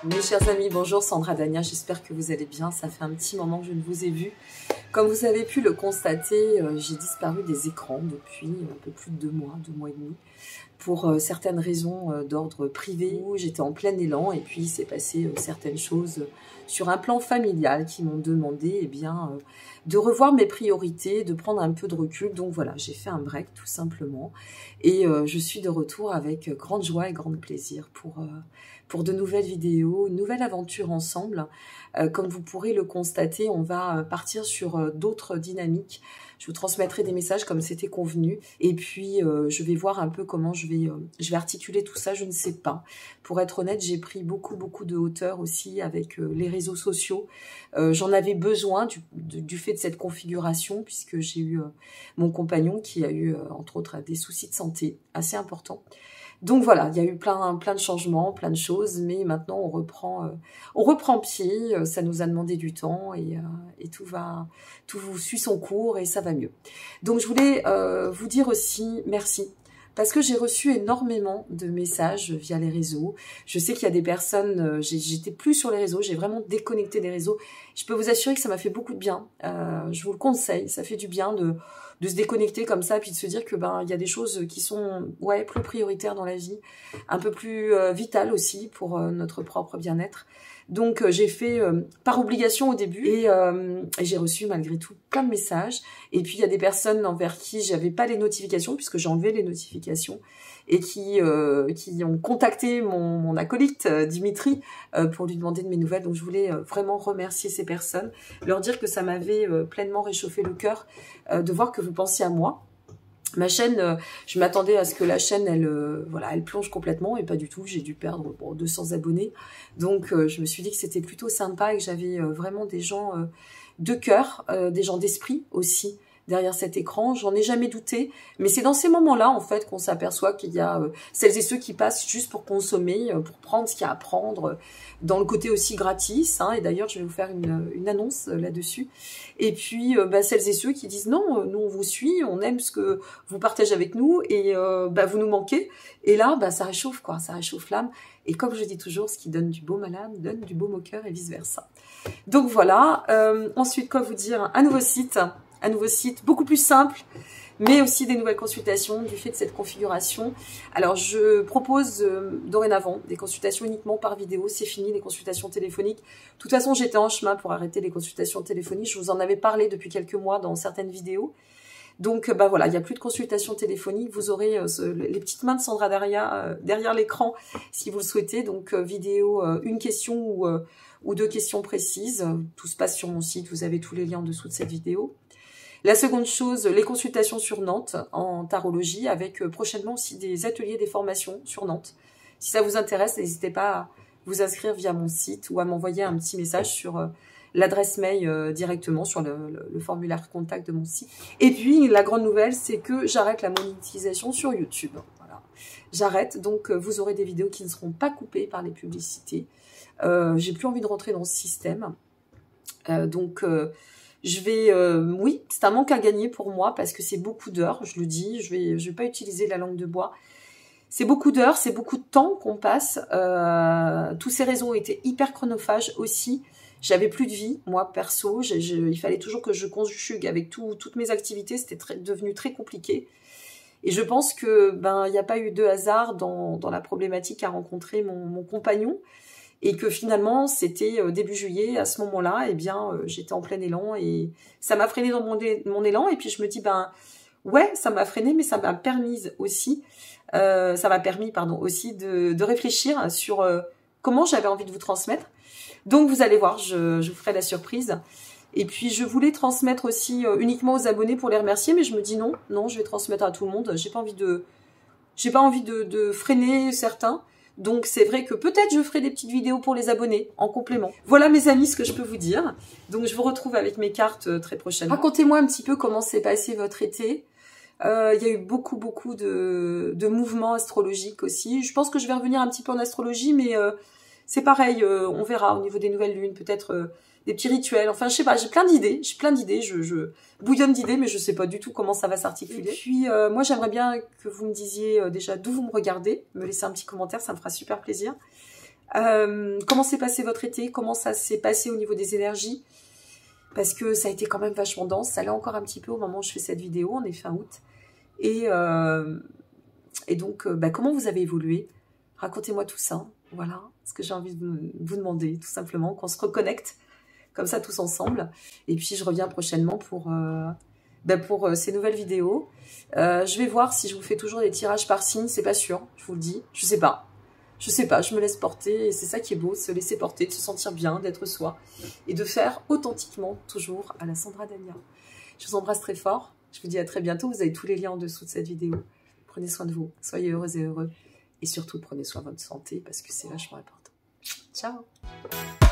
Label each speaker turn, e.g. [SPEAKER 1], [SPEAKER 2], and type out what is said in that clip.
[SPEAKER 1] Mes chers amis, bonjour, Sandra Dania, j'espère que vous allez bien. Ça fait un petit moment que je ne vous ai vu. Comme vous avez pu le constater, j'ai disparu des écrans depuis un peu plus de 2 mois et demi, pour certaines raisons d'ordre privé. J'étais en plein élan et puis il s'est passé certaines choses sur un plan familial qui m'ont demandé de revoir mes priorités, de prendre un peu de recul. Donc voilà, j'ai fait un break tout simplement et je suis de retour avec grande joie et grand plaisir pour de nouvelles vidéos, une nouvelle aventure ensemble. Comme vous pourrez le constater, on va partir sur d'autres dynamiques. Je vous transmettrai des messages comme c'était convenu. Et puis, je vais voir un peu comment je vais articuler tout ça, je ne sais pas. Pour être honnête, j'ai pris beaucoup de hauteur aussi avec les réseaux sociaux. J'en avais besoin du fait de cette configuration, puisque j'ai eu mon compagnon qui a eu, entre autres, des soucis de santé assez importants. Donc voilà, il y a eu plein de changements, plein de choses, mais maintenant on reprend pied, ça nous a demandé du temps et tout suit son cours et ça va mieux. Donc je voulais vous dire aussi merci, parce que j'ai reçu énormément de messages via les réseaux. Je sais qu'il y a des personnes, j'étais plus sur les réseaux, j'ai vraiment déconnecté des réseaux. Je peux vous assurer que ça m'a fait beaucoup de bien, je vous le conseille, ça fait du bien de se déconnecter comme ça, puis de se dire que il y a des choses qui sont plus prioritaires dans la vie, un peu plus vitales aussi pour notre propre bien-être. Donc j'ai fait par obligation au début et j'ai reçu malgré tout plein de messages. Et puis il y a des personnes envers qui j'avais pas les notifications, puisque j'ai enlevé les notifications, et qui ont contacté mon acolyte Dimitri pour lui demander de mes nouvelles. Donc je voulais vraiment remercier ces personnes, leur dire que ça m'avait pleinement réchauffé le cœur de voir que vous pensiez à moi. Ma chaîne, je m'attendais à ce que la chaîne, elle plonge complètement, et pas du tout. J'ai dû perdre 200 abonnés. Donc, je me suis dit que c'était plutôt sympa et que j'avais vraiment des gens de cœur, des gens d'esprit aussi derrière cet écran. J'en ai jamais douté, mais c'est dans ces moments-là, en fait, qu'on s'aperçoit qu'il y a celles et ceux qui passent juste pour consommer, pour prendre ce qu'il y a à prendre, dans le côté aussi gratis, hein. Et d'ailleurs, je vais vous faire une annonce là-dessus. Et puis, celles et ceux qui disent non, nous on vous suit, on aime ce que vous partagez avec nous, et vous nous manquez. Et là, ça réchauffe, quoi, ça réchauffe l'âme. Et comme je dis toujours, ce qui donne du baume à l'âme donne du baume au cœur et vice-versa. Donc voilà. Ensuite, quoi vous dire, un nouveau site beaucoup plus simple, mais aussi des nouvelles consultations du fait de cette configuration. Alors, je propose dorénavant des consultations uniquement par vidéo. C'est fini les consultations téléphoniques. De toute façon, j'étais en chemin pour arrêter les consultations téléphoniques. Je vous en avais parlé depuis quelques mois dans certaines vidéos. Donc, voilà, il n'y a plus de consultations téléphoniques. Vous aurez les petites mains de Sandra derrière l'écran, si vous le souhaitez. Donc, vidéo, une question ou 2 questions précises. Tout se passe sur mon site. Vous avez tous les liens en dessous de cette vidéo. La seconde chose, les consultations sur Nantes en tarologie, avec prochainement aussi des ateliers, des formations sur Nantes. Si ça vous intéresse, n'hésitez pas à vous inscrire via mon site ou à m'envoyer un petit message sur l'adresse mail directement sur le formulaire contact de mon site. Et puis, la grande nouvelle, c'est que j'arrête la monétisation sur YouTube. Voilà. J'arrête, donc vous aurez des vidéos qui ne seront pas coupées par les publicités. J'ai plus envie de rentrer dans ce système. Oui, c'est un manque à gagner pour moi parce que c'est beaucoup d'heures, je le dis, je vais pas utiliser la langue de bois. C'est beaucoup d'heures, c'est beaucoup de temps qu'on passe. Tous ces réseaux étaient hyper chronophages aussi. J'avais plus de vie, moi, perso. Il fallait toujours que je conjugue avec toutes mes activités. C'était devenu très compliqué. Et je pense que il n'y a pas eu de hasard dans la problématique qu'a rencontré mon compagnon. Et que finalement, c'était début juillet, à ce moment-là, j'étais en plein élan et ça m'a freiné dans mon élan. Et puis je me dis, ouais, ça m'a freiné, mais ça m'a permis aussi, de réfléchir sur comment j'avais envie de vous transmettre. Donc vous allez voir, je vous ferai la surprise. Et puis je voulais transmettre aussi uniquement aux abonnés pour les remercier, mais je me dis non, je vais transmettre à tout le monde. J'ai pas envie de freiner certains. Donc c'est vrai que peut-être je ferai des petites vidéos pour les abonnés en complément. Voilà mes amis ce que je peux vous dire. Donc je vous retrouve avec mes cartes très prochainement. Racontez-moi un petit peu comment s'est passé votre été. Il y a eu beaucoup de mouvements astrologiques aussi. Je pense que je vais revenir un petit peu en astrologie, mais c'est pareil, on verra au niveau des nouvelles lunes, peut-être des petits rituels. Enfin, je sais pas, j'ai plein d'idées, je bouillonne d'idées, mais je sais pas du tout comment ça va s'articuler. Et puis, moi, j'aimerais bien que vous me disiez déjà d'où vous me regardez, me laisser un petit commentaire, ça me fera super plaisir. Comment s'est passé votre été? Comment ça s'est passé au niveau des énergies? Parce que ça a été quand même vachement dense. Ça l'est encore un petit peu au moment où je fais cette vidéo. On est fin août. Et donc, comment vous avez évolué? Racontez-moi tout ça. Voilà ce que j'ai envie de vous demander, tout simplement. Qu'on se reconnecte comme ça tous ensemble. Et puis, je reviens prochainement pour ces nouvelles vidéos. Je vais voir si je vous fais toujours des tirages par signe. C'est pas sûr, je vous le dis. Je sais pas. Je sais pas, je me laisse porter. Et c'est ça qui est beau, de se laisser porter, de se sentir bien, d'être soi. Et de faire authentiquement, toujours, à la Sandra Dania. Je vous embrasse très fort. Je vous dis à très bientôt. Vous avez tous les liens en dessous de cette vidéo. Prenez soin de vous. Soyez heureuses et heureux. Et surtout, prenez soin de votre santé parce que c'est vachement important. Ciao!